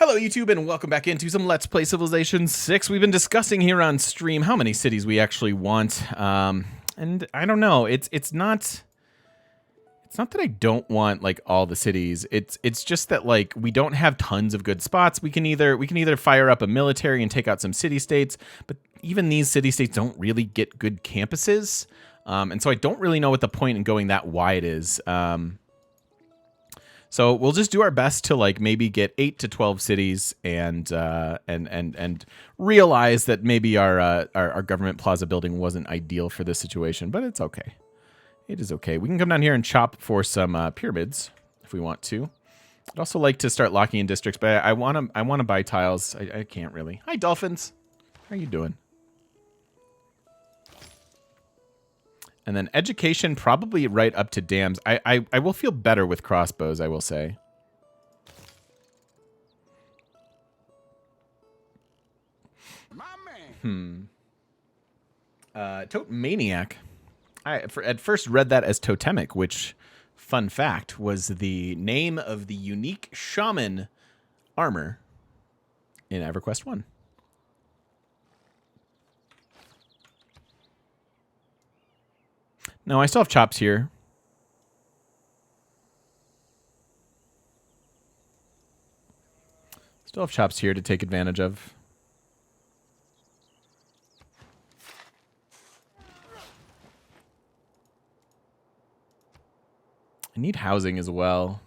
Hello YouTube and welcome back into some Let's Play Civilization 6. We've been discussing here on stream how many cities we actually want. And I don't know, it's not that I don't want like all the cities. It's just that like we don't have tons of good spots. We can either fire up a military and take out some city states, but even these city states don't really get good campuses. And so I don't really know what the point in going that wide is. So we'll just do our best to like maybe get 8 to 12 cities and realize that maybe our government plaza building wasn't ideal for this situation, but it's okay. It is okay. We can come down here and chop for some pyramids if we want to. I'd also like to start locking in districts, but I want to buy tiles. I can't really. Hi dolphins. How are you doing? And then education, probably right up to dams. I will feel better with crossbows, I will say. Maniac. I at first read that as totemic, which, fun fact, was the name of the unique shaman armor in EverQuest 1. No, I still have chops here. Still have chops here to take advantage of. I need housing as well.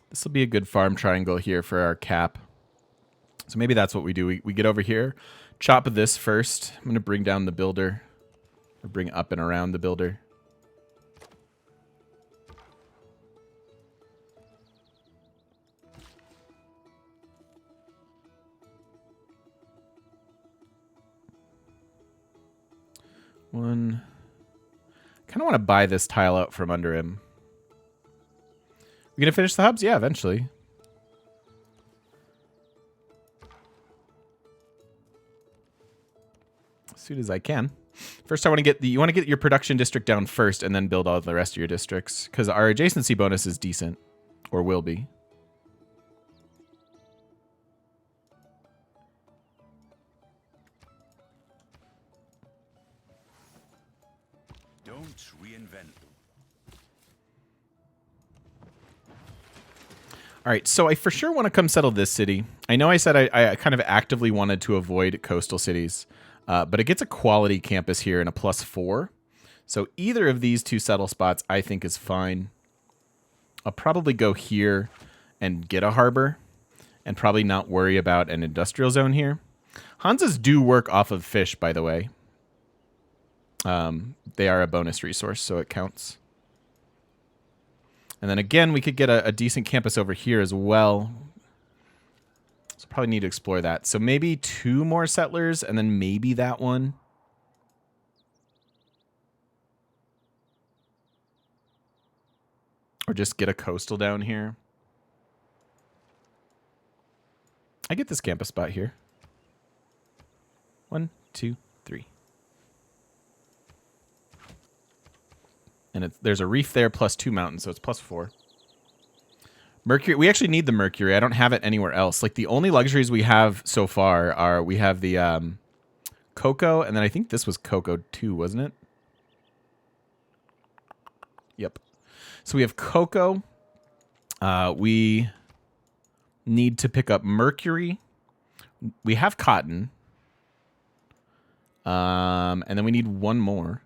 This will be a good farm triangle here for our cap. So maybe that's what we do. We get over here, chop this first. I'm going to bring down the builder, or bring up and around the builder. One. Kind of want to buy this tile out from under him. We gonna finish the hubs? Yeah, eventually. As soon as I can. First, I want to get you want to get your production district down first, and then build all the rest of your districts, because our adjacency bonus is decent, or will be. Don't reinvent. All right, so I for sure want to come settle this city. I know I said I kind of actively wanted to avoid coastal cities, but it gets a quality campus here and a +4. So either of these two settle spots I think is fine. I'll probably go here and get a harbor and probably not worry about an industrial zone here. Hansas do work off of fish, by the way. They are a bonus resource, so it counts. And then again, we could get a decent campus over here as well. So probably need to explore that. So maybe 2 more settlers, and then maybe that one. Or just get a coastal down here. I get this campus spot here. 1, 2, 3. And there's a reef there plus 2 mountains, so it's +4. Mercury, we actually need the Mercury. I don't have it anywhere else. Like the only luxuries we have so far are we have the cocoa, and then I think this was cocoa too, wasn't it? Yep. So we have cocoa. We need to pick up Mercury. We have cotton. And then we need one more.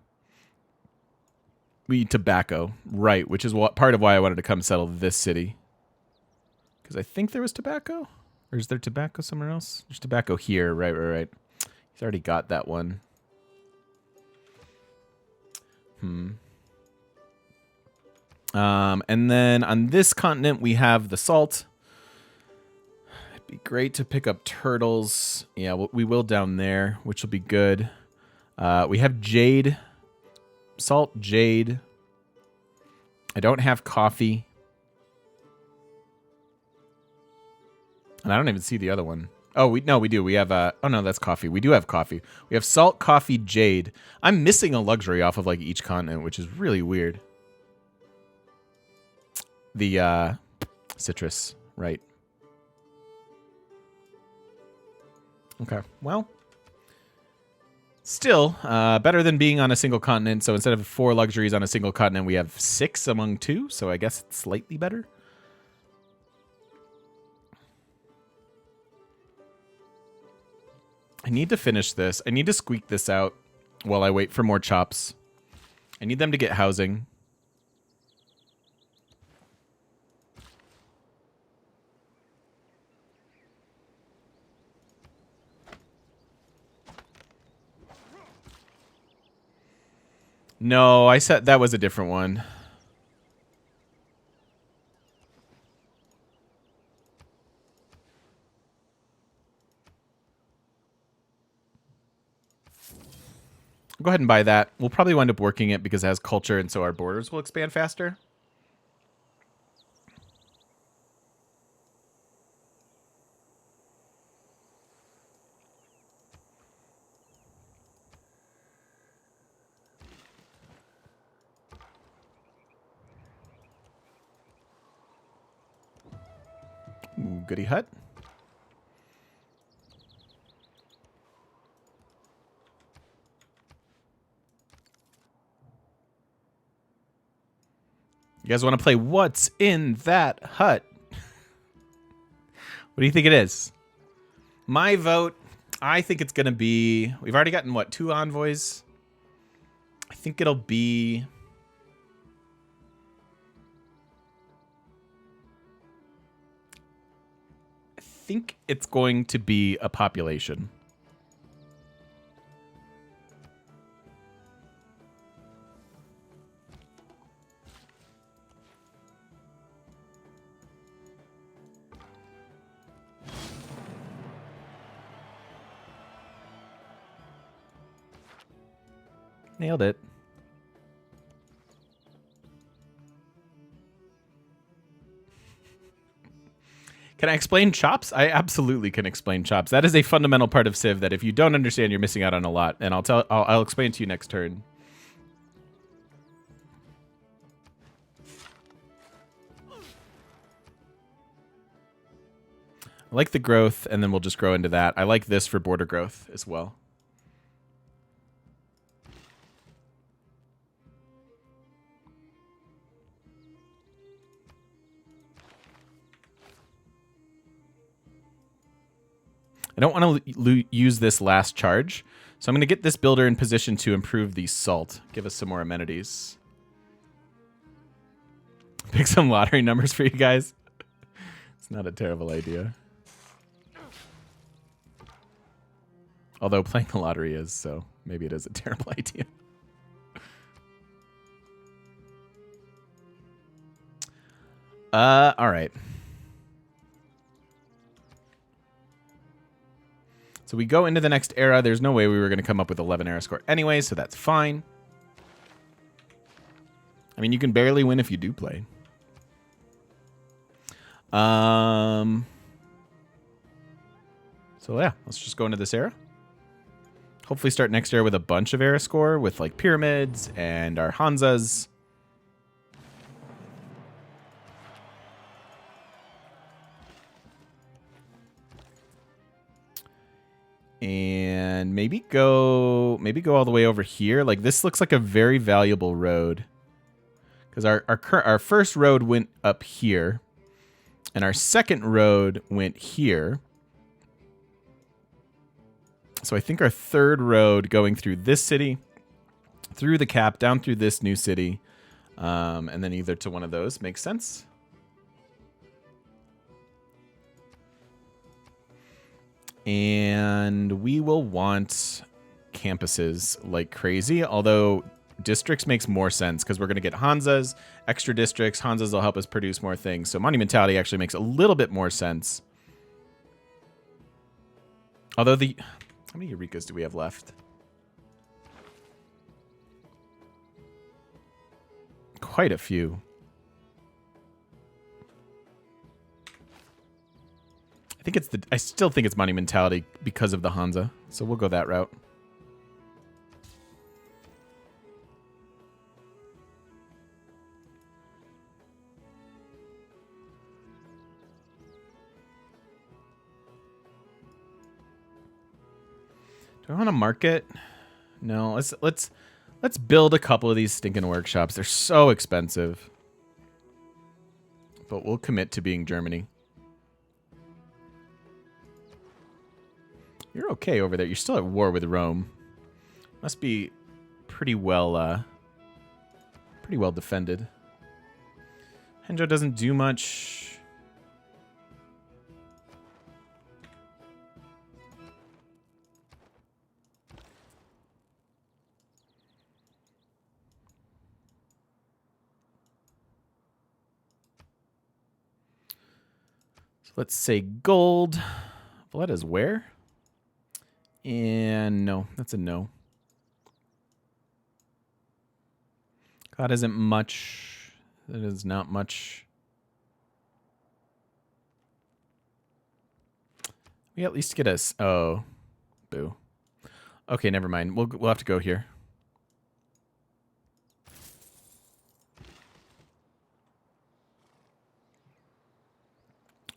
We need tobacco, right, which is part of why I wanted to come settle this city. Because I think there was tobacco? Or is there tobacco somewhere else? There's tobacco here, right. He's already got that one. And then on this continent, we have the salt. It'd be great to pick up turtles. Yeah, we will down there, which will be good. We have jade. Salt, jade. I don't have coffee. And I don't even see the other one. Oh, we do. We have oh no, that's coffee. We do have coffee. We have salt, coffee, jade. I'm missing a luxury off of like each continent, which is really weird. The citrus, right? Okay. Well, still better than being on a single continent. So instead of 4 luxuries on a single continent, we have 6 among 2. So I guess it's slightly better. I need to finish this. I need to squeak this out while I wait for more chops. I need them to get housing. No, I said that was a different one. Go ahead and buy that. We'll probably wind up working it because it has culture, and so our borders will expand faster. Ooh, goody hut. You guys want to play What's in That Hut? What do you think it is? My vote, I think it's going to be... We've already gotten, what, 2 envoys? I think it'll be... I think it's going to be a population. Nailed it. Can I explain chops? I absolutely can explain chops. That is a fundamental part of Civ that if you don't understand, you're missing out on a lot. And I'll explain to you next turn. I like the growth, and then we'll just grow into that. I like this for border growth as well. I don't want to use this last charge, so I'm going to get this builder in position to improve the salt. Give us some more amenities. Pick some lottery numbers for you guys. It's not a terrible idea. Although playing the lottery is, so maybe it is a terrible idea. All right. So we go into the next era. There's no way we were going to come up with 11 era score anyway, so that's fine. I mean, you can barely win if you do play. So yeah, let's just go into this era. Hopefully start next era with a bunch of era score with like pyramids and our Hanzas. And maybe go all the way over here. Like this looks like a very valuable road. Because our first road went up here. And our second road went here. So I think our third road going through this city, through the cap, down through this new city, and then either to one of those makes sense. And we will want campuses like crazy, although districts makes more sense because we're going to get Hanzas, extra districts. Hanzas will help us produce more things. So monumentality actually makes a little bit more sense. Although how many Eurekas do we have left? Quite a few. I I still think it's monumentality because of the Hansa. So we'll go that route. Do I want to market? No, let's build a couple of these stinking workshops. They're so expensive. But we'll commit to being Germany. You're okay over there. You're still at war with Rome. Must be pretty well defended. Henzhou doesn't do much. Let's say gold. Valletta's where? And no, that's a no. God isn't much. That is not much. We at least get us. Oh, boo. Okay, never mind. We'll have to go here.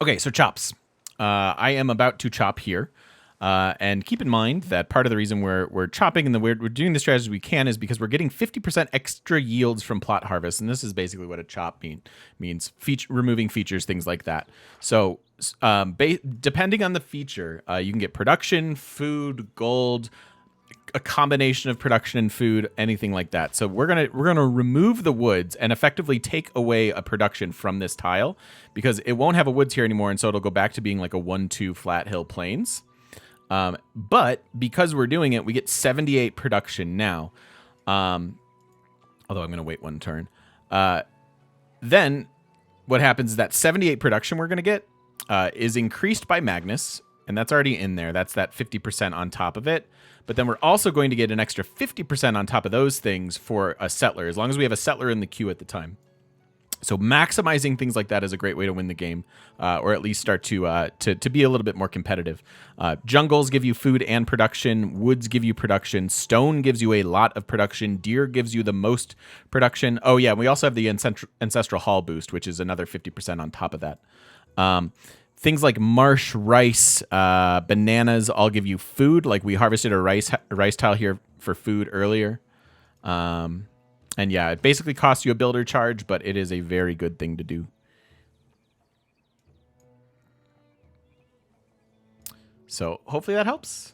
Okay, so chops. I am about to chop here. And keep in mind that part of the reason we're chopping and we're doing the strategy we can is because we're getting 50% extra yields from plot harvest. And this is basically what a chop means. Removing features, things like that. So depending on the feature, you can get production, food, gold, a combination of production and food, anything like that. So we're gonna remove the woods and effectively take away a production from this tile because it won't have a woods here anymore, and so it'll go back to being like a 1-2 flat hill plains. But because we're doing it, we get 78 production now. Although I'm gonna wait one turn. Then what happens is that 78 production we're gonna get is increased by Magnus, and that's already in there. That's that 50% on top of it. But then we're also going to get an extra 50% on top of those things for a settler, as long as we have a settler in the queue at the time. So maximizing things like that is a great way to win the game, or at least start to be a little bit more competitive. Jungles give you food and production. Woods give you production. Stone gives you a lot of production. Deer gives you the most production. Oh yeah, we also have the Ancestral Hall boost, which is another 50% on top of that. Things like marsh, rice, bananas all give you food. Like we harvested a rice tile here for food earlier. And yeah, it basically costs you a builder charge, but it is a very good thing to do. So hopefully that helps.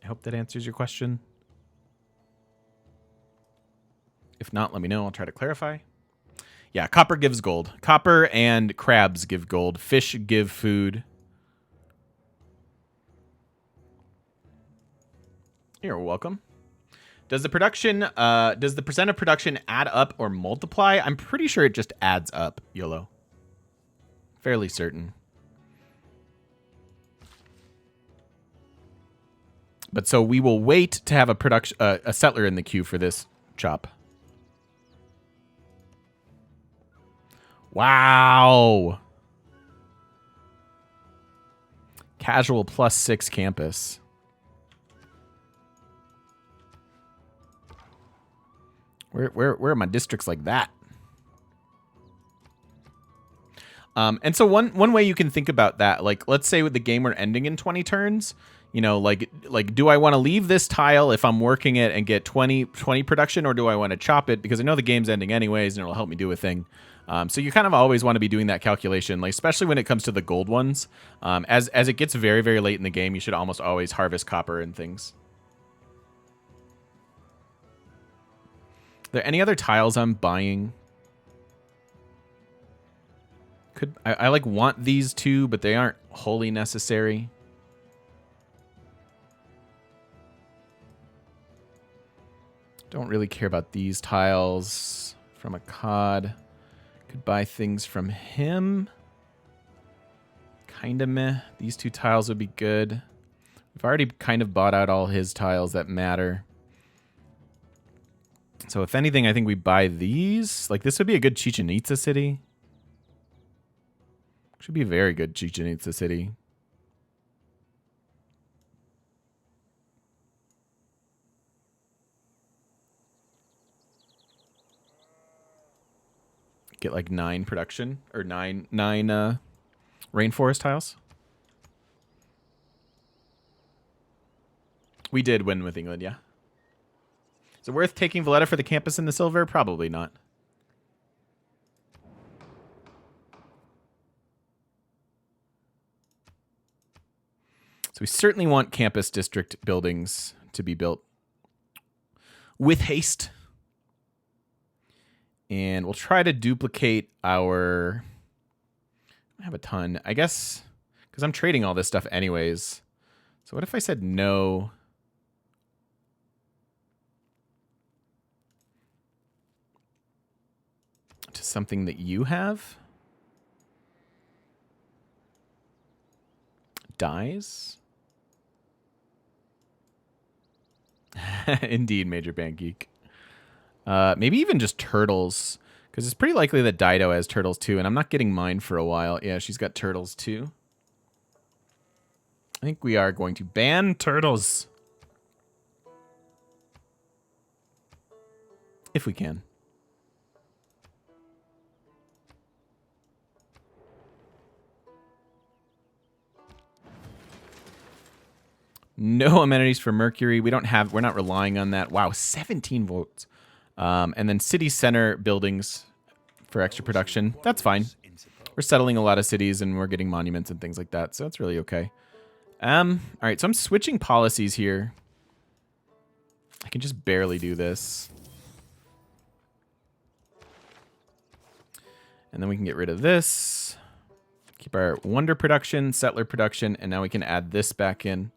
I hope that answers your question. If not, let me know. I'll try to clarify. Yeah, copper gives gold. Copper and crabs give gold. Fish give food. You're welcome. Does the percent of production add up or multiply? I'm pretty sure it just adds up, YOLO. Fairly certain. But so we will wait to have a settler in the queue for this chop. Wow. Casual +6 campus. Where are my districts like that? And so one way you can think about that, like let's say with the game we're ending in 20 turns, you know, like do I want to leave this tile if I'm working it and get 20 production, or do I want to chop it because I know the game's ending anyways and it'll help me do a thing. So you kind of always want to be doing that calculation, like especially when it comes to the gold ones. As it gets very, very late in the game, you should almost always harvest copper and things. Are there any other tiles I'm buying? I like want these two, but they aren't wholly necessary. Don't really care about these tiles from a COD. Could buy things from him. Kinda meh. These two tiles would be good. We've already kind of bought out all his tiles that matter. So if anything, I think we buy these. Like this would be a good Chichen Itza city. Should be very good Chichen Itza City. Get like 9 production or nine rainforest tiles. We did win with England, yeah. Is it worth taking Valletta for the campus and the silver? Probably not. So we certainly want campus district buildings to be built with haste. And we'll try to duplicate our... I have a ton. I guess because I'm trading all this stuff anyways. So what if I said no... to something that you have? Dies? Indeed, Major Band Geek. Maybe even just turtles, because it's pretty likely that Dido has turtles too, and I'm not getting mine for a while. Yeah, she's got turtles too. I think we are going to ban turtles. If we can. No amenities for Mercury. We're not relying on that. Wow, 17 votes. And then city center buildings for extra production. That's fine. We're settling a lot of cities and we're getting monuments and things like that, so that's really okay. All right, so I'm switching policies here. I can just barely do this. And then we can get rid of this. Keep our wonder production, settler production, and now we can add this back in.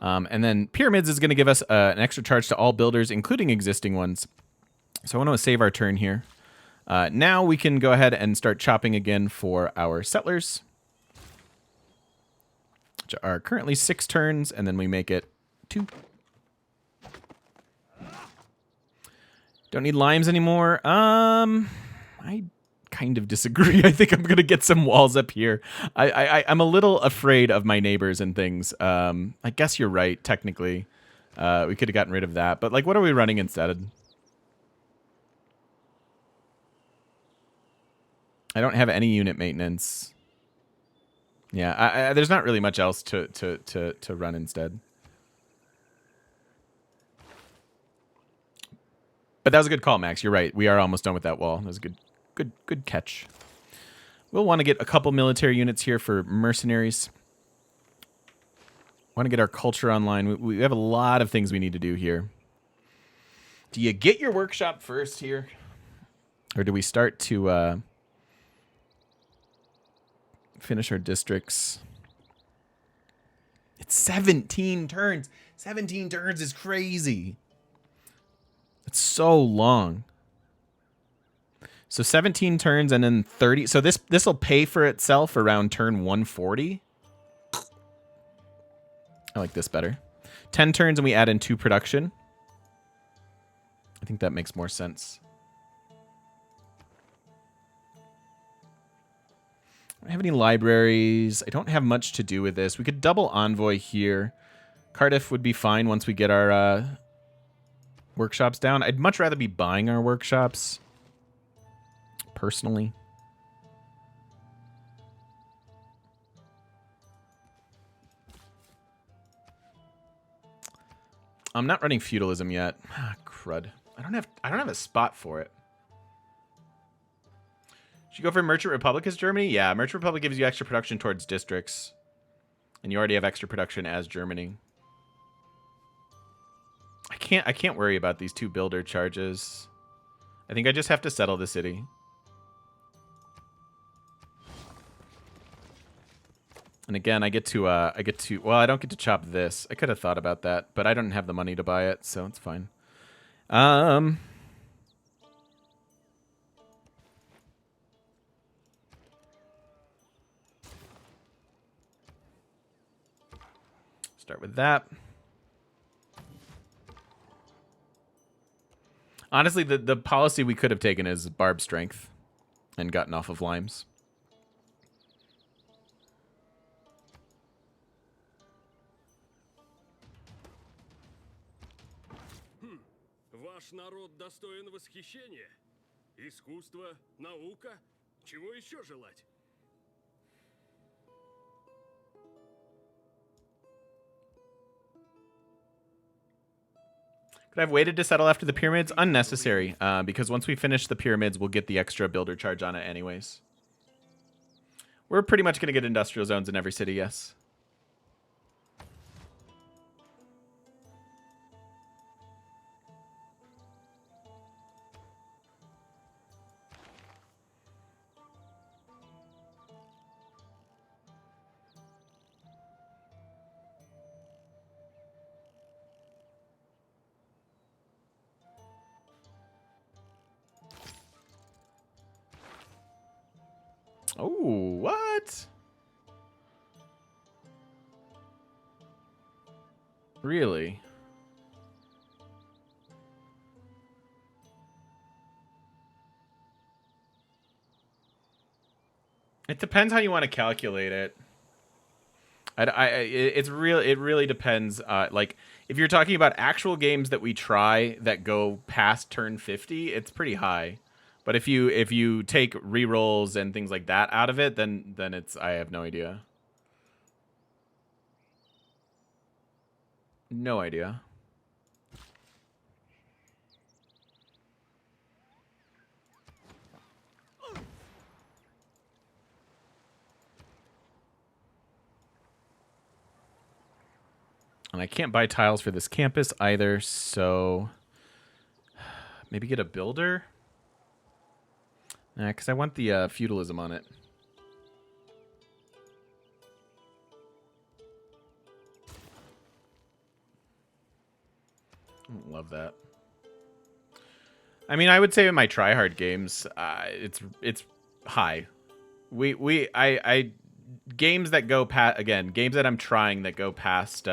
And then pyramids is going to give us an extra charge to all builders, including existing ones. So I want to save our turn here. Now we can go ahead and start chopping again for our settlers, which are currently 6 turns, and then we make it 2. Don't need limes anymore. I kind of disagree. I think I'm gonna get some walls up here. I'm a little afraid of my neighbors and things. I guess you're right. Technically, we could have gotten rid of that. But like, what are we running instead? I don't have any unit maintenance. Yeah, there's not really much else to run instead. But that was a good call, Max. You're right. We are almost done with that wall. That was a good catch. We'll want to get a couple military units here for mercenaries. Want to get our culture online. We have a lot of things we need to do here. Do you get your workshop first here? Or do we start to finish our districts? It's 17 turns. 17 turns is crazy. It's so long. So 17 turns and then 30. So this will pay for itself around turn 140. I like this better. 10 turns and we add in 2 production. I think that makes more sense. I don't have any libraries. I don't have much to do with this. We could double envoy here. Cardiff would be fine once we get our workshops down. I'd much rather be buying our workshops, personally. I'm not running feudalism yet. Ah, crud. I don't have a spot for it. Should you go for Merchant Republic as Germany? Yeah, Merchant Republic gives you extra production towards districts. And you already have extra production as Germany. I can't worry about these 2 builder charges. I think I just have to settle the city. And again, I get to well, I don't get to chop this. I could have thought about that, but I don't have the money to buy it, so it's fine. Start with that. Honestly, the policy we could have taken is barb strength and gotten off of limes. Ваш народ достоин восхищения. Искусство, наука. Чего еще желать? Could I have waited to settle after the pyramids? Unnecessary, because once we finish the pyramids, we'll get the extra builder charge on it anyways. We're pretty much going to get industrial zones in every city, yes. Oh, what? Really? It depends how you want to calculate it. It really depends. Like, if you're talking about actual games that we try that go past turn 50, it's pretty high. But if you take rerolls and things like that out of it, then it's, I have no idea. No idea. And I can't buy tiles for this campus either, so maybe get a builder? Nah, because I want the feudalism on it. Love that. I mean, I would say in my tryhard games, it's high. I games that go past, again, games that I'm trying that go past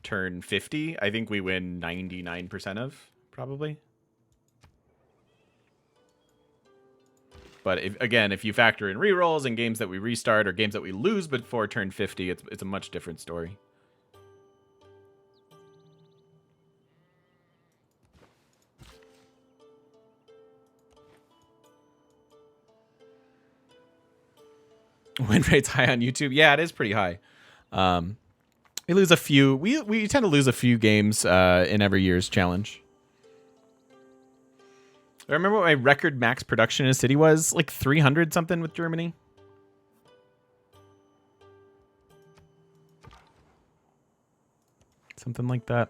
turn 50, I think we win 99% of, probably. But if you factor in rerolls and games that we restart or games that we lose before turn 50, it's a much different story. Win rate's high on YouTube. Yeah, it is pretty high. We lose a few. We tend to lose a few games in every year's challenge. I remember what my record max production in a city was, like 300 something with Germany. Something like that.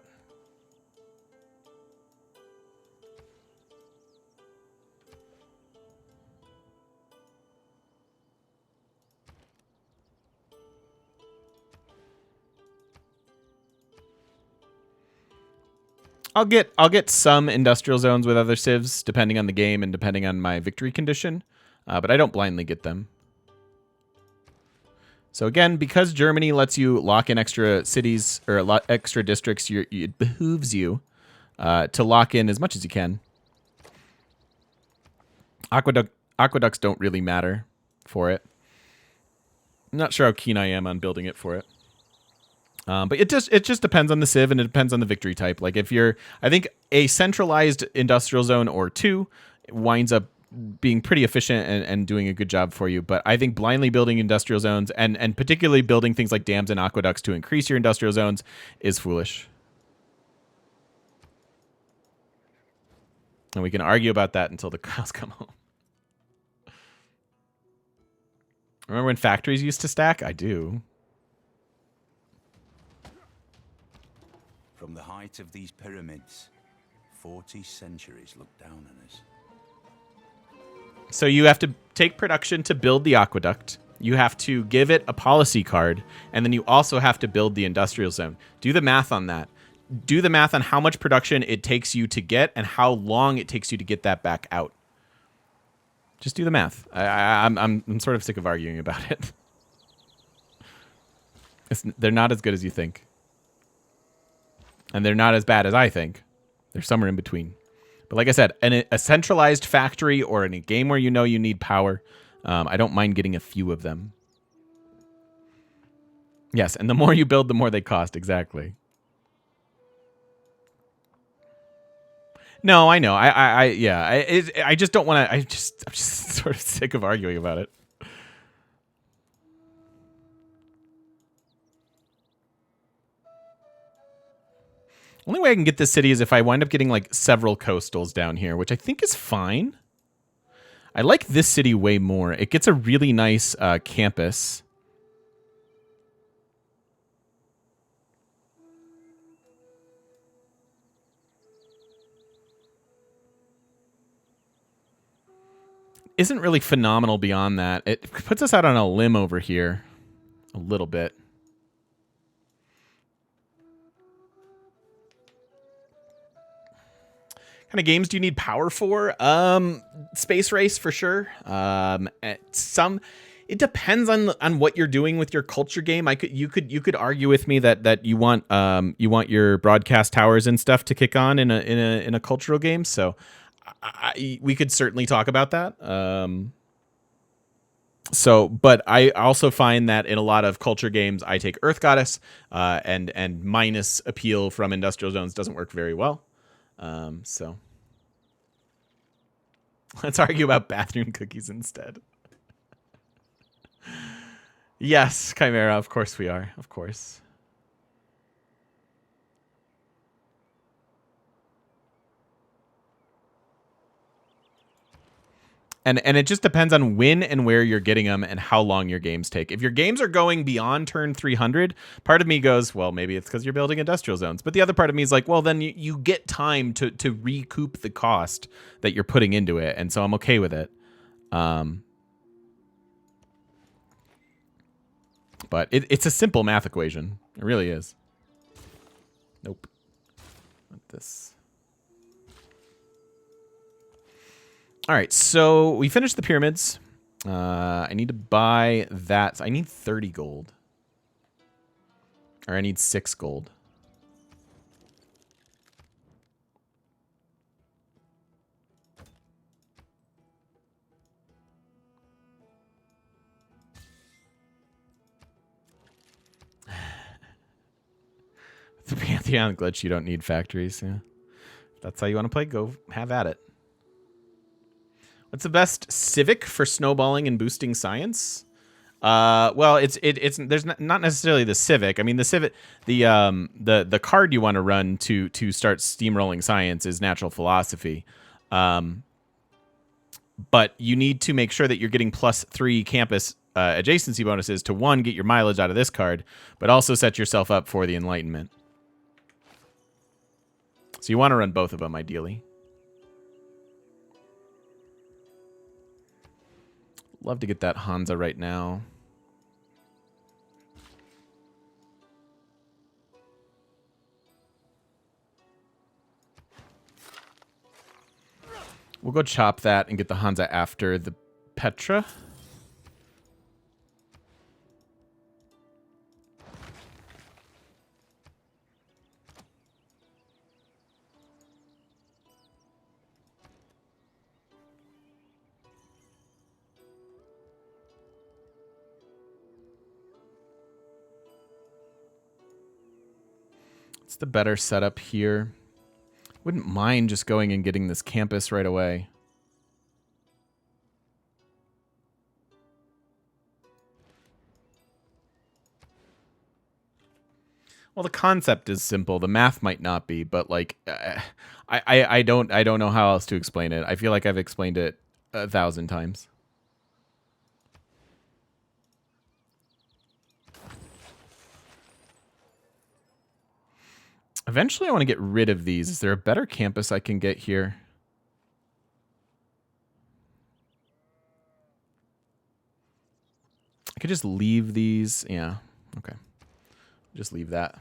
I'll get some industrial zones with other civs depending on the game and depending on my victory condition, but I don't blindly get them. So again, because Germany lets you lock in extra cities or a lot extra districts, it behooves you to lock in as much as you can. Aqueducts don't really matter for it. I'm not sure how keen I am on building it for it. But it just depends on the civ and it depends on the victory type. Like I think a centralized industrial zone or two winds up being pretty efficient and doing a good job for you. But I think blindly building industrial zones and particularly building things like dams and aqueducts to increase your industrial zones is foolish. And we can argue about that until the cows come home. Remember when factories used to stack? I do. From the height of these pyramids, 40 centuries look down on us. So you have to take production to build the aqueduct. You have to give it a policy card, and then you also have to build the industrial zone. Do the math on that. Do the math on how much production it takes you to get and how long it takes you to get that back out. Just do the math. I'm sort of sick of arguing about it. They're not as good as you think. And they're not as bad as I think. They're somewhere in between. But like I said, a centralized factory or in a game where you know you need power, I don't mind getting a few of them. Yes, and the more you build, the more they cost. Exactly. No, I know. I just don't want to. I'm just sort of sick of arguing about it. Only way I can get this city is if I wind up getting like several coastals down here, which I think is fine. I like this city way more. It gets a really nice campus. Isn't really phenomenal beyond that. It puts us out on a limb over here a little bit. Kind of games do you need power for? Space Race for sure. It depends on what you're doing with your culture game. You could argue with me that you want your broadcast towers and stuff to kick on in a cultural game. So we could certainly talk about that. But I also find that in a lot of culture games, I take Earth Goddess, and minus appeal from Industrial Zones doesn't work very well. So let's argue about bathroom cookies instead. Yes, Chimera, of course we are. Of course. And it just depends on when and where you're getting them and how long your games take. If your games are going beyond turn 300, part of me goes, well, maybe it's because you're building industrial zones. But the other part of me is like, well, then you get time to recoup the cost that you're putting into it. And so I'm okay with it. But it's a simple math equation. It really is. Nope. Not this. All right, so we finished the pyramids. I need to buy that. I need 30 gold. Or I need 6 gold. The Pantheon glitch, you don't need factories. Yeah. If that's how you want to play, go have at it. What's the best civic for snowballing and boosting science? Well, it's there's not necessarily the civic. I mean, the civic, the card you want to run to start steamrolling science is natural philosophy. But you need to make sure that you're getting +3 campus adjacency bonuses to, one, get your mileage out of this card, but also set yourself up for the Enlightenment. So you want to run both of them, ideally. Love to get that Hansa right now. We'll go chop that and get the Hansa after the Petra. It's the better setup here. Wouldn't mind just going and getting this campus right away. Well, the concept is simple. The math might not be, but like, I don't know how else to explain it. I feel like I've explained it 1,000 times. Eventually, I want to get rid of these. Is there a better campus I can get here? I could just leave these. Yeah, okay. Just leave that.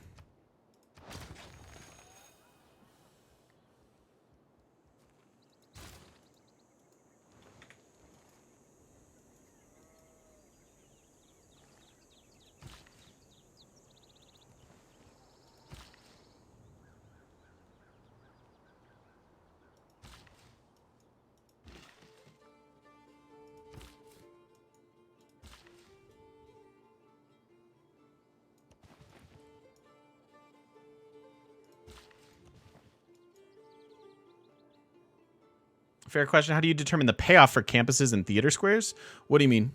Fair question. How do you determine the payoff for campuses and theater squares? What do you mean?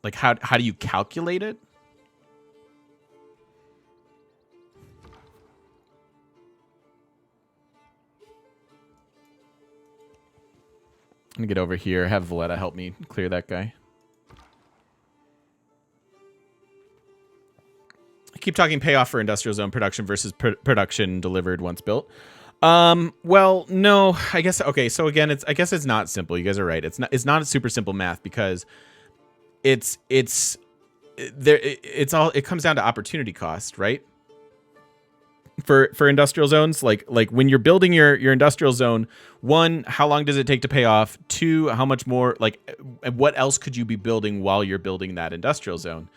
Like, how do you calculate it? I'm gonna get over here, have Valletta help me clear that guy. I keep talking payoff for industrial zone production versus production delivered once built. Well, no, I guess, okay, so again, I guess it's not simple. You guys are right. It's not a super simple math because it comes down to opportunity cost, right? For industrial zones, like when you're building your industrial zone, one, how long does it take to pay off? Two, how much more, like, what else could you be building while you're building that industrial zone?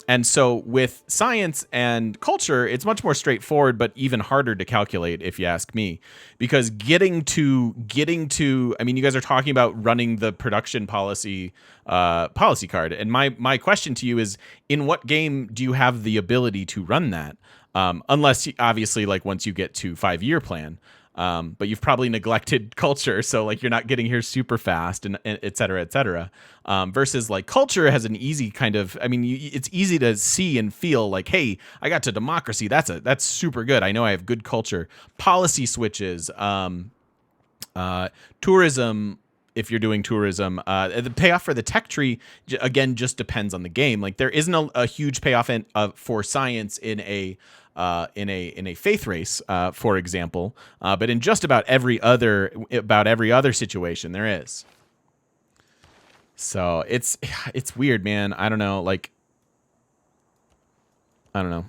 And so with science and culture, it's much more straightforward, but even harder to calculate, if you ask me, because getting to, I mean, you guys are talking about running the production policy card. And my question to you is, in what game do you have the ability to run that? Unless obviously, like, once you get to 5-year plan, but you've probably neglected culture, so like you're not getting here super fast, and et cetera, et cetera. Versus like culture has an easy kind of, I mean, it's easy to see and feel like, hey, I got to democracy. That's super good. I know I have good culture. Policy switches, tourism. If you're doing tourism, the payoff for the tech tree again just depends on the game. Like there isn't a huge payoff for science in a faith race, for example, but in just about every other situation there is. So it's weird, man. I don't know. Like, I don't know.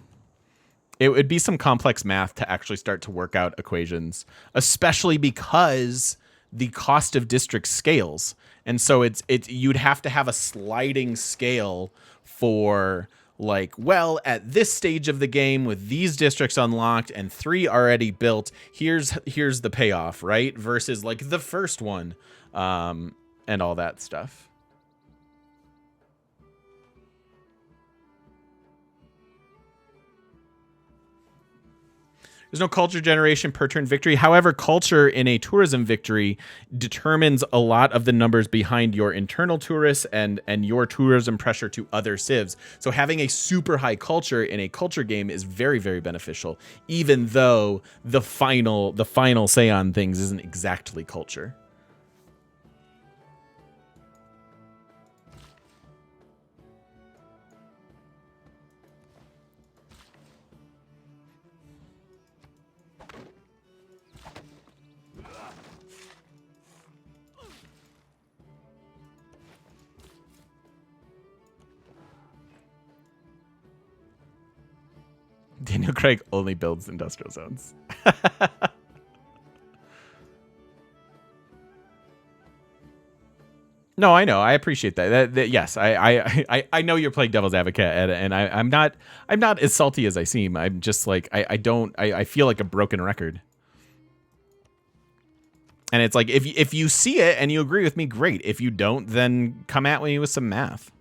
It would be some complex math to actually start to work out equations, especially because the cost of districts scales. And so you'd have to have a sliding scale for like, well, at this stage of the game with these districts unlocked and 3 already built, here's the payoff, right? Versus like the first one, and all that stuff. There's no culture generation per turn victory. However, culture in a tourism victory determines a lot of the numbers behind your internal tourists and your tourism pressure to other civs. So having a super high culture in a culture game is very, very beneficial, even though the final say on things isn't exactly culture. Daniel Craig only builds industrial zones. No, I know. I appreciate that. Yes, I know you're playing devil's advocate, and I'm not as salty as I seem. I'm just like I feel like a broken record. And it's like if you see it and you agree with me, great. If you don't, then come at me with some math.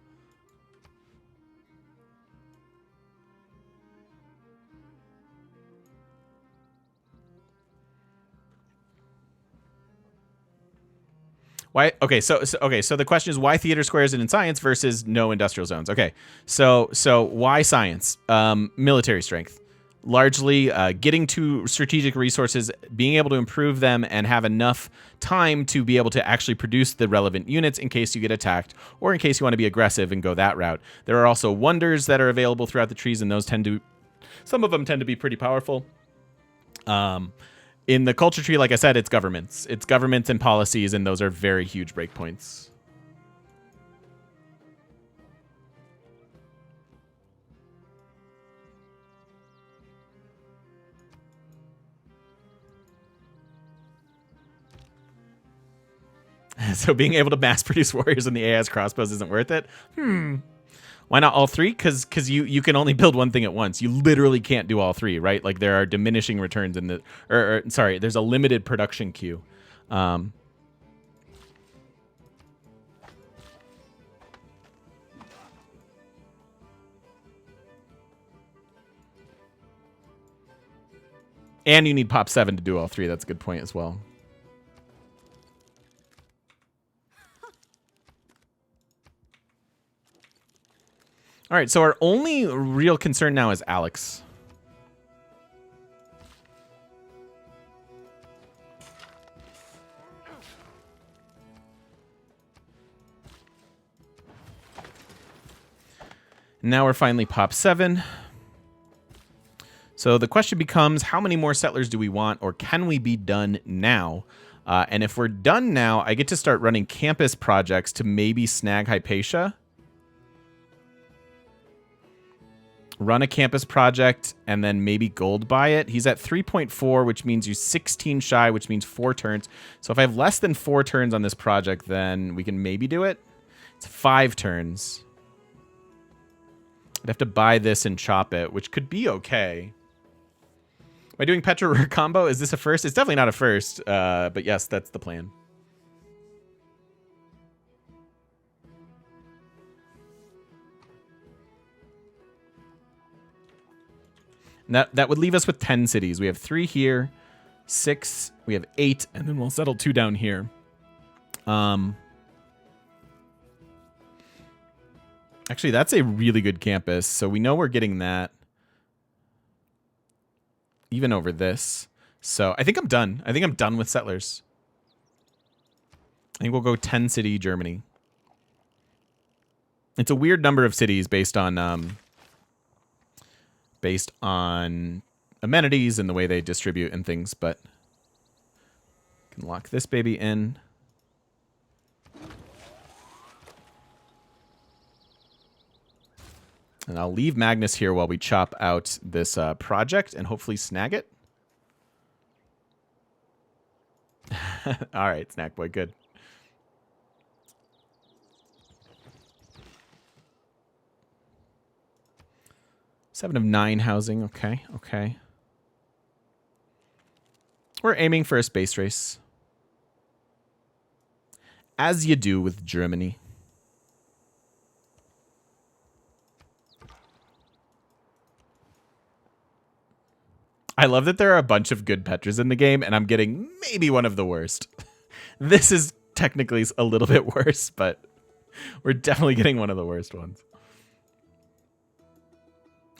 Why? Okay, so the question is why theater squares in science versus no industrial zones. Okay, so why science? Military strength, largely getting to strategic resources, being able to improve them, and have enough time to be able to actually produce the relevant units in case you get attacked or in case you want to be aggressive and go that route. There are also wonders that are available throughout the trees, and those some of them tend to be pretty powerful. In the culture tree, like I said, it's governments. It's governments and policies, and those are very huge breakpoints. So being able to mass produce warriors in the AI's crossbows isn't worth it? Why not all 3? Because you can only build one thing at once. You literally can't do all 3, right? Like there are diminishing returns in the, sorry, there's a limited production queue. And you need pop 7 to do all 3. That's a good point as well. All right, so our only real concern now is Alex. Now we're finally pop 7. So the question becomes, how many more settlers do we want, or can we be done now? And if we're done now, I get to start running campus projects to maybe snag Hypatia. Run a campus project, and then maybe gold buy it. He's at 3.4, which means you're 16 shy, which means 4 turns. So if I have less than 4 turns on this project, then we can maybe do it. It's 5 turns. I'd have to buy this and chop it, which could be okay. Am I doing Petra combo? Is this a first? It's definitely not a first, but yes, that's the plan. And that would leave us with 10 cities. We have 3 here, 6, we have 8, and then we'll settle 2 down here. Actually, that's a really good campus, so we know we're getting that. Even over this. So I think I'm done. I think I'm done with settlers. I think we'll go 10 city Germany. It's a weird number of cities based on amenities and the way they distribute and things, but can lock this baby in. And I'll leave Magnus here while we chop out this project and hopefully snag it. All right, Snack Boy, good. Seven of 9 housing. Okay, okay. We're aiming for a space race. As you do with Germany. I love that there are a bunch of good Petras in the game, and I'm getting maybe one of the worst. This is technically a little bit worse, but we're definitely getting one of the worst ones.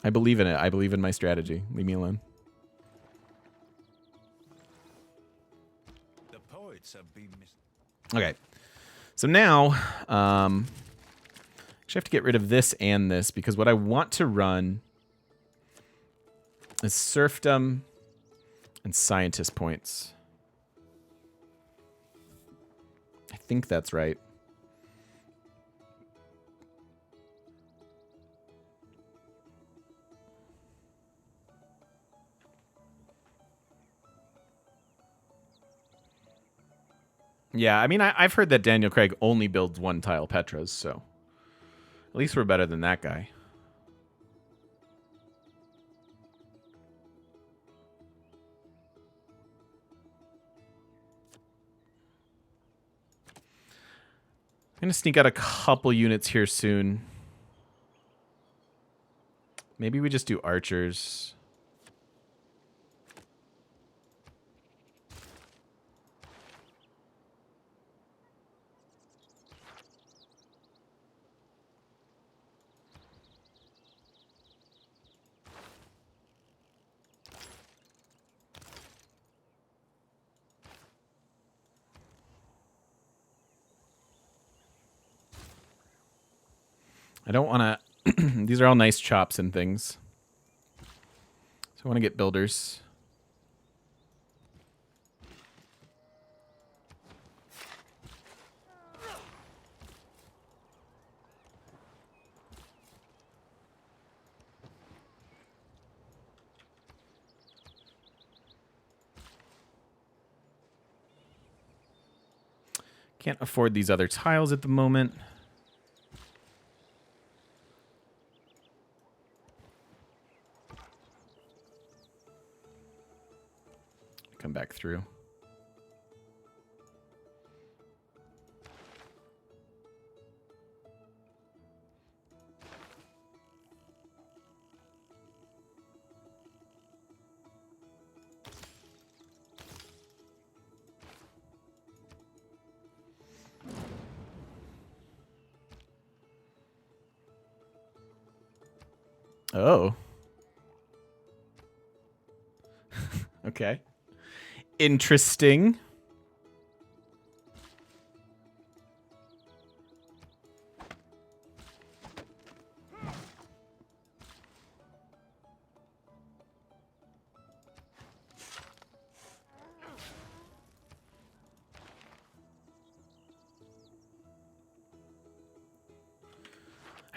I believe in it. I believe in my strategy. Leave me alone. The poets have been Okay. So now, actually have to get rid of this and this, because what I want to run is serfdom and scientist points. I think that's right. Yeah, I mean, I've heard that Daniel Craig only builds 1 tile Petras, so at least we're better than that guy. I'm going to sneak out a couple units here soon. Maybe we just do archers. I don't want to... These are all nice chops and things. So I want to get builders. Can't afford these other tiles at the moment. Come back through. Oh. Okay. Interesting.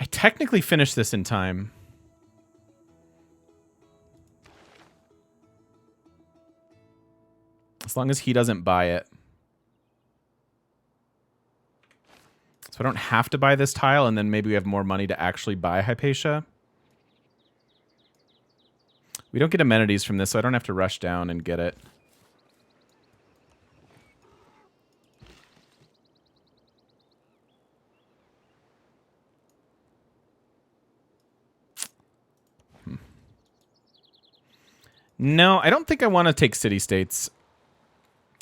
I technically finished this in time. As long as he doesn't buy it. So I don't have to buy this tile, and then maybe we have more money to actually buy Hypatia. We don't get amenities from this, so I don't have to rush down and get it. No, I don't think I want to take city-states.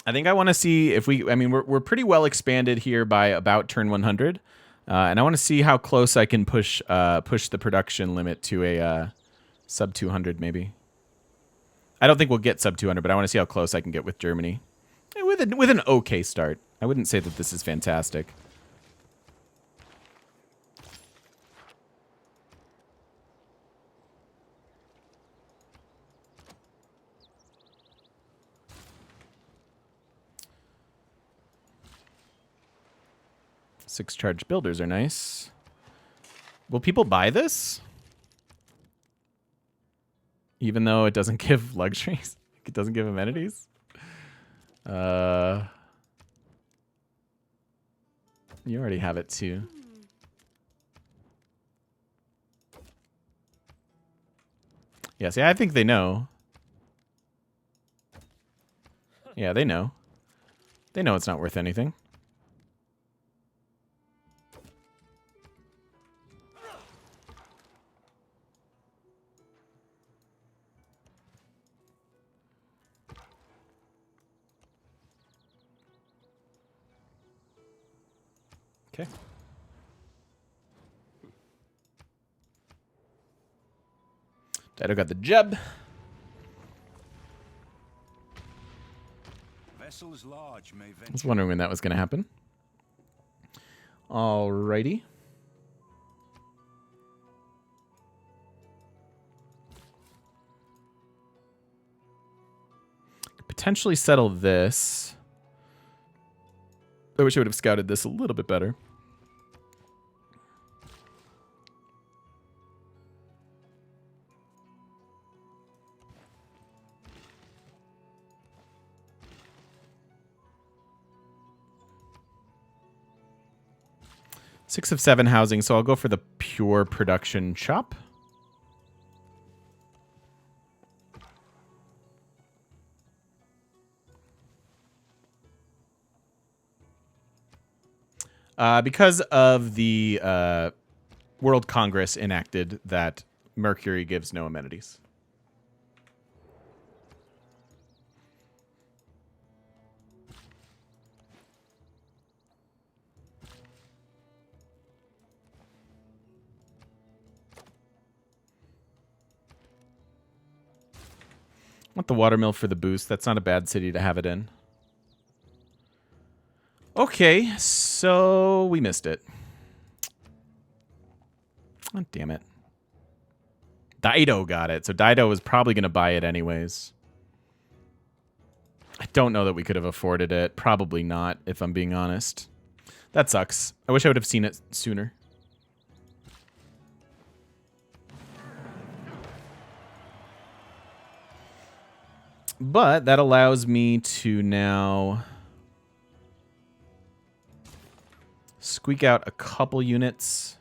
I think I want to see if we... I mean, we're pretty well expanded here by about turn 100. And I want to see how close I can push the production limit to a sub 200, maybe. I don't think we'll get sub 200, but I want to see how close I can get with Germany. With an okay start. I wouldn't say that this is fantastic. Six charge builders are nice. Will people buy this? Even though it doesn't give luxuries? It doesn't give amenities? You already have it too. Yeah, see, I think they know. Yeah, they know. They know it's not worth anything. Okay. Dido got the job. Vessels large may I was venture. wondering when that was going to happen. Alrighty. Could potentially settle this. I wish I would have scouted this a little bit better. Six of 7 housing, so I'll go for the pure production chop. Because of the World Congress enacted that Mercury gives no amenities. Want the watermill for the boost. That's not a bad city to have it in. Okay, so we missed it. Oh, damn it. Dido got it. So Dido was probably going to buy it anyways. I don't know that we could have afforded it. Probably not, if I'm being honest. That sucks. I wish I would have seen it sooner. But that allows me to now squeak out a couple units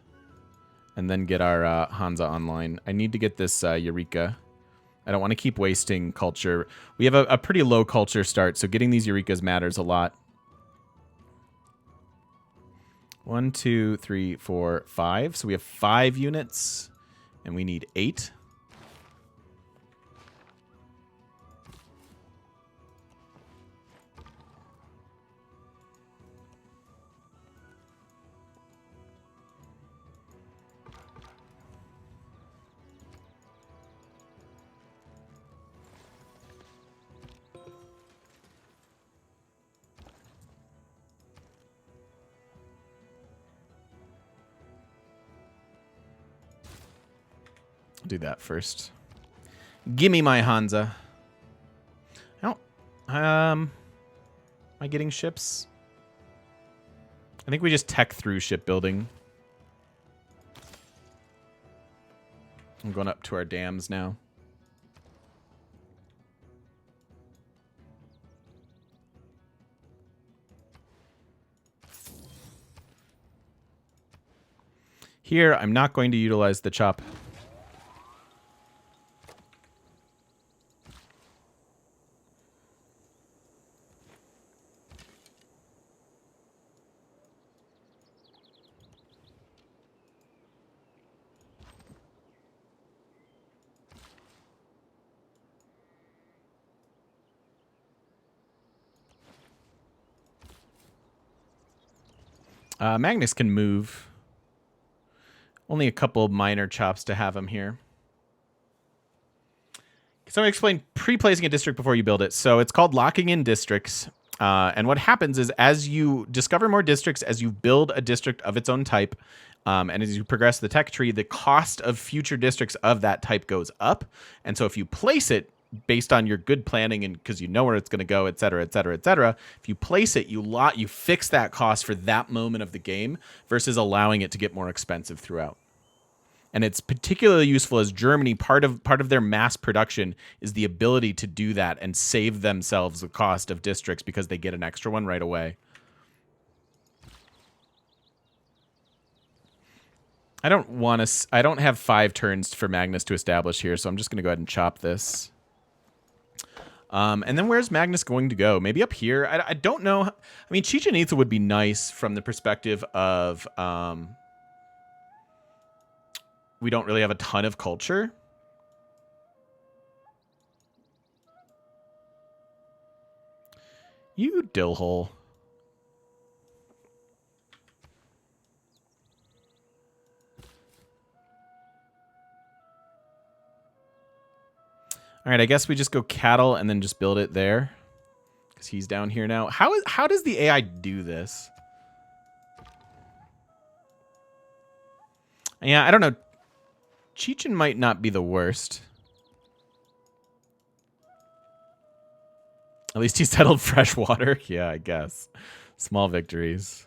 and then get our Hansa online. I need to get this Eureka. I don't want to keep wasting culture. We have a pretty low culture start, so getting these Eurekas matters a lot. 1, 2, 3, 4, 5. So we have 5 units, and we need 8. Do that first. Gimme my Hansa. Am I getting ships? I think we just tech through shipbuilding. I'm going up to our dams now. Here, I'm not going to utilize the chop. Magnus can move. Only a couple minor chops to have him here. So I'm going to explain pre-placing a district before you build it. So it's called locking in districts. And what happens is as you discover more districts, as you build a district of its own type, and as you progress the tech tree, the cost of future districts of that type goes up. And so if you place it based on your good planning and because you know where it's going to go, et cetera, et cetera, et cetera, if you place it, you fix that cost for that moment of the game versus allowing it to get more expensive throughout. And it's particularly useful as Germany, part of their mass production is the ability to do that and save themselves the cost of districts because they get an extra one right away. I don't have 5 turns for Magnus to establish here, so I'm just going to go ahead and chop this. And then where's Magnus going to go? Maybe up here? I don't know. I mean, Chichen Itza would be nice from the perspective of... we don't really have a ton of culture. You dillhole. All right, I guess we just go cattle and then just build it there. Because he's down here now. How does the AI do this? Yeah, I don't know. Chichen might not be the worst. At least he settled fresh water. Yeah, I guess. Small victories.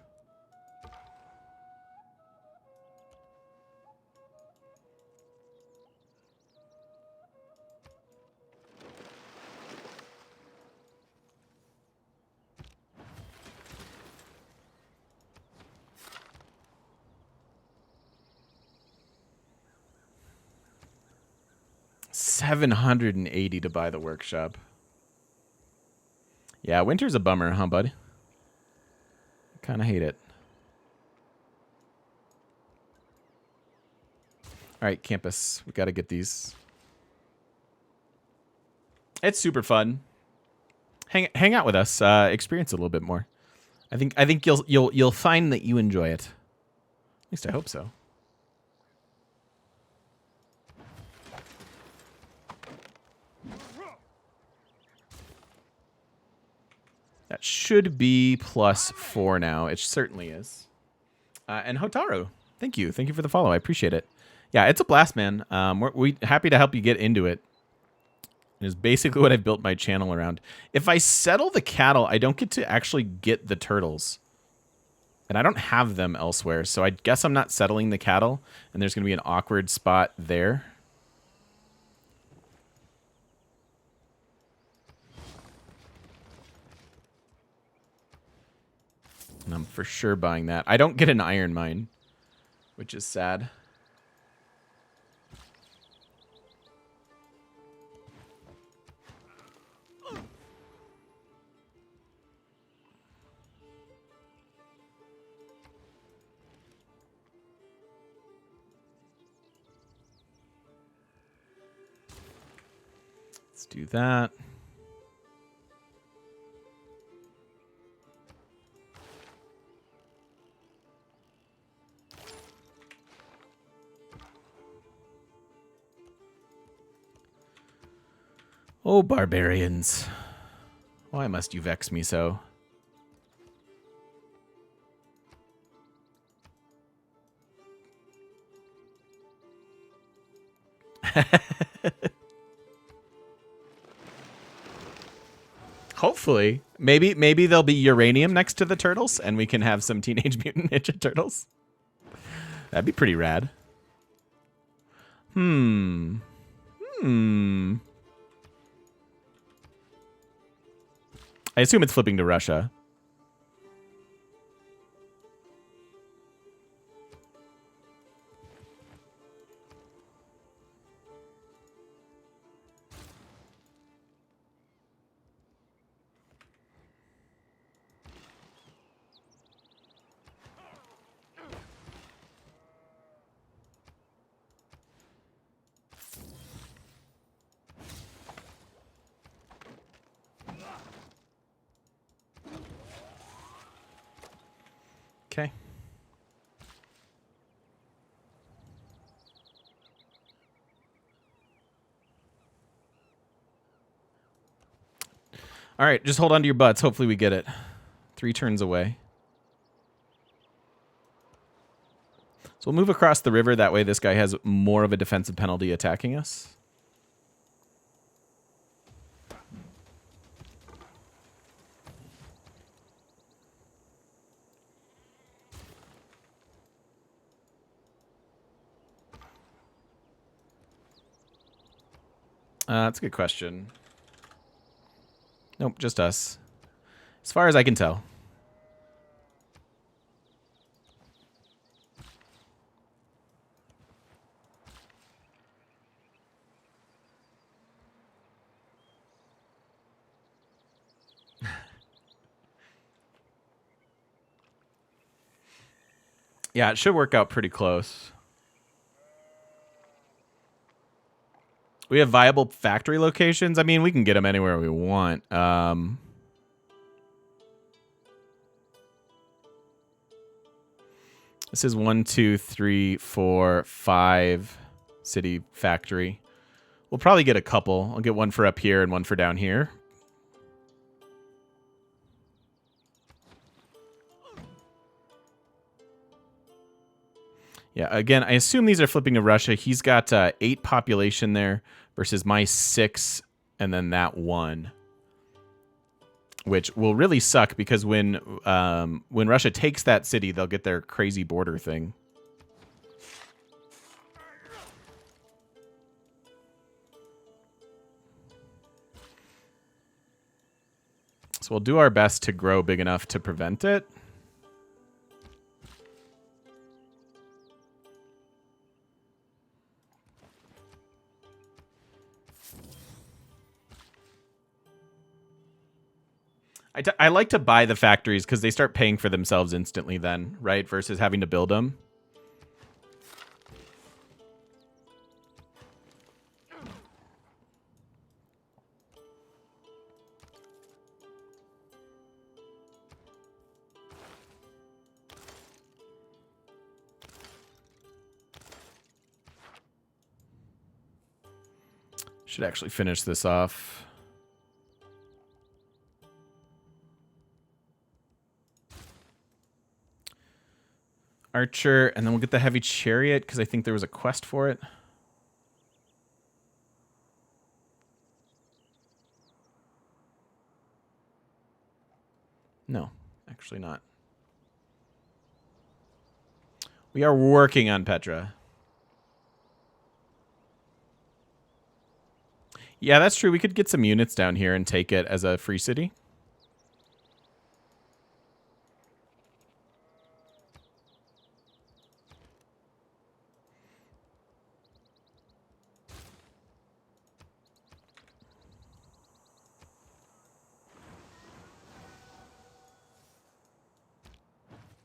$780 to buy the workshop. Yeah, winter's a bummer, huh, bud? Kind of hate it. All right, campus. We got to get these. It's super fun. Hang out with us. Experience it a little bit more. I think you'll find that you enjoy it. At least I hope so. That should be +4 now. It certainly is. And Hotaru, thank you. Thank you for the follow. I appreciate it. Yeah, it's a blast, man. We're happy to help you get into it. It is basically what I've built my channel around. If I settle the cattle, I don't get to actually get the turtles. And I don't have them elsewhere, so I guess I'm not settling the cattle, and there's going to be an awkward spot there. And I'm for sure buying that. I don't get an iron mine, which is sad. Let's do that. Oh, barbarians. Why must you vex me so? Hopefully. Maybe there'll be uranium next to the turtles, and we can have some Teenage Mutant Ninja Turtles. That'd be pretty rad. I assume it's flipping to Russia. Okay. All right, just hold on to your butts. Hopefully we get it. 3 turns away. So we'll move across the river. That way this guy has more of a defensive penalty attacking us. That's a good question. Nope, just us. As far as I can tell. Yeah, it should work out pretty close. We have viable factory locations. I mean, we can get them anywhere we want. This is 1, 2, 3, 4, 5 city factory. We'll probably get a couple. I'll get one for up here and one for down here. Yeah, again, I assume these are flipping to Russia. He's got 8 population there versus my 6 and then that 1. Which will really suck because when Russia takes that city, they'll get their crazy border thing. So we'll do our best to grow big enough to prevent it. I like to buy the factories because they start paying for themselves instantly then, right? Versus having to build them. Should actually finish this off. Archer, and then we'll get the heavy chariot because I think there was a quest for it. No, actually not. We are working on Petra. Yeah, that's true. We could get some units down here and take it as a free city.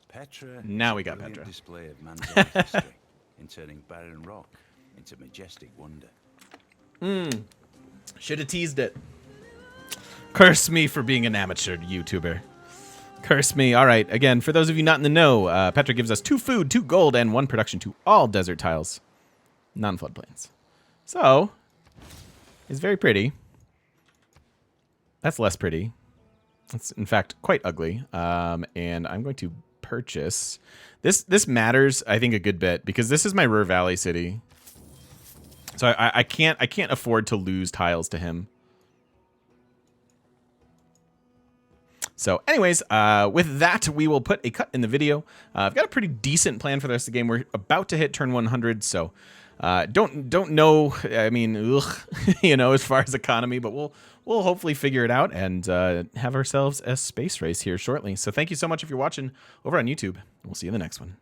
Petra Now is we a got brilliant Petra. display of man's artistry in turning barren rock into majestic wonder. Should have teased it. Curse me for being an amateur YouTuber. Curse me. All right. Again, for those of you not in the know, Petra gives us 2 food, 2 gold, and 1 production to all desert tiles. Non-floodplains. So, it's very pretty. That's less pretty. It's, in fact, quite ugly. And I'm going to purchase... This matters, I think, a good bit, because this is my Ruhr Valley city. So I can't afford to lose tiles to him. So anyways, with that, we will put a cut in the video. I've got a pretty decent plan for the rest of the game. We're about to hit turn 100, so don't know, I mean, you know, as far as economy, but we'll hopefully figure it out and have ourselves a space race here shortly. So thank you so much if you're watching over on YouTube. We'll see you in the next one.